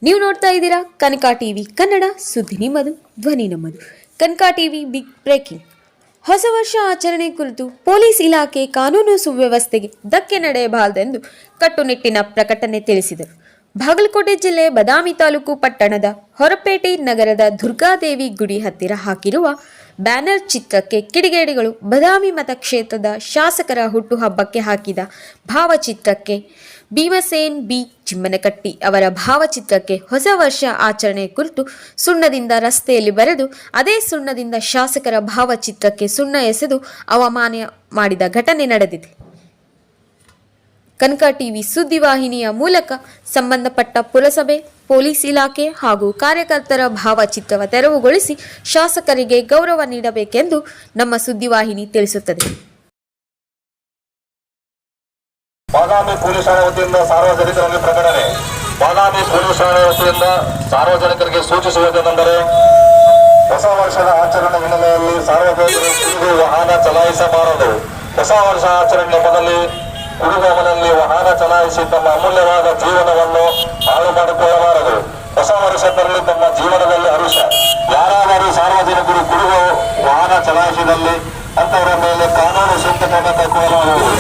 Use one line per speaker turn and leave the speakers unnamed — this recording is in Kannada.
ನೀವು ನೋಡ್ತಾ ಇದ್ದೀರಾ ಕನಕ ಟಿವಿ ಕನ್ನಡ, ಸುದ್ದಿ ನಿಮ್ಮದು, ಧ್ವನಿ ನಮ್ಮದು. ಕನಕ ಟಿವಿ ಬಿಗ್ ಬ್ರೇಕಿಂಗ್. ಹೊಸ ವರ್ಷ ಆಚರಣೆ ಕುರಿತು ಪೊಲೀಸ್ ಇಲಾಖೆ ಕಾನೂನು ಸುವ್ಯವಸ್ಥೆಗೆ ಧಕ್ಕೆ ನಡೆಯಬಾರದೆಂದು ಕಟ್ಟುನಿಟ್ಟಿನ ಪ್ರಕಟಣೆ ತಿಳಿಸಿದರು. ಬಾಗಲಕೋಟೆ ಜಿಲ್ಲೆ ಬದಾಮಿ ತಾಲೂಕು ಪಟ್ಟಣದ ಹೊರಪೇಟೆ ನಗರದ ದುರ್ಗಾದೇವಿ ಗುಡಿ ಹತ್ತಿರ ಹಾಕಿರುವ ಬ್ಯಾನರ್ ಚಿತ್ರಕ್ಕೆ ಕಿಡಿಗೇಡಿಗಳು ಬದಾಮಿ ಮತಕ್ಷೇತ್ರದ ಶಾಸಕರ ಹುಟ್ಟುಹಬ್ಬಕ್ಕೆ ಹಾಕಿದ ಭಾವಚಿತ್ರಕ್ಕೆ ಭೀಮಸೇನ್ ಬಿ ಚಿಮ್ಮನಕಟ್ಟಿ ಅವರ ಭಾವಚಿತ್ರಕ್ಕೆ ಹೊಸ ವರ್ಷ ಆಚರಣೆ ಕುರಿತು ಸುಣ್ಣದಿಂದ ರಸ್ತೆಯಲ್ಲಿ ಬರೆದು ಅದೇ ಸುಣ್ಣದಿಂದ ಶಾಸಕರ ಭಾವಚಿತ್ರಕ್ಕೆ ಸುಣ್ಣ ಎಸೆದು ಅವಮಾನ ಮಾಡಿದ ಘಟನೆ ನಡೆದಿದೆ. ಕನಕ ಟಿವಿ ಸುದ್ದಿವಾಹಿನಿಯ ಮೂಲಕ ಸಂಬಂಧಪಟ್ಟ ಪುರಸಭೆ, ಪೊಲೀಸ್ ಇಲಾಖೆ ಹಾಗೂ ಕಾರ್ಯಕರ್ತರ ಭಾವಚಿತ್ರವ ತೆರವುಗೊಳಿಸಿ ಶಾಸಕರಿಗೆ ಗೌರವ ನೀಡಬೇಕೆಂದು ನಮ್ಮ ಸುದ್ದಿವಾಹಿನಿ ತಿಳಿಸುತ್ತದೆ.
ಬಾದಾಮಿ ಪೊಲೀಸ್ ಠಾಣೆ ವತಿಯಿಂದ ಸಾರ್ವಜನಿಕರಲ್ಲಿ ಪ್ರಕಟಣೆ. ಬಾದಾಮಿ ಪೊಲೀಸ್ ಠಾಣೆ ವತಿಯಿಂದ ಸಾರ್ವಜನಿಕರಿಗೆ ಸೂಚಿಸುವುದೇನೆಂದರೆ, ಹೊಸ ವರ್ಷದ ಆಚರಣೆ ಹಿನ್ನೆಲೆಯಲ್ಲಿ ಸಾರ್ವಜನಿಕರು ವಾಹನ ಚಲಾಯಿಸಬಾರದು. ಹೊಸ ವರ್ಷ ಆಚರಣೆ ನೆಪದಲ್ಲಿ ಕುಡಿಯುವವನಲ್ಲಿ ವಾಹನ ಚಲಾಯಿಸಿ ತಮ್ಮ ಅಮೂಲ್ಯವಾದ ಜೀವನವನ್ನು ಹಾಳು ಮಾಡಿಕೊಳ್ಳಬಾರದು. ಹೊಸ ವರ್ಷದಲ್ಲಿ ತಮ್ಮ ಜೀವನದಲ್ಲಿ ಹರುಷ. ಯಾರಾದರೂ ಸಾರ್ವಜನಿಕರು ಕುಡಿಯುವ ವಾಹನ ಚಲಾಯಿಸಿದಲ್ಲಿ ಅಂತವರ ಮೇಲೆ ಕಾನೂನು ಸೂಕ್ತ ಕ್ರಮ ಕೈಗೊಳ್ಳಲಾಗುವುದು.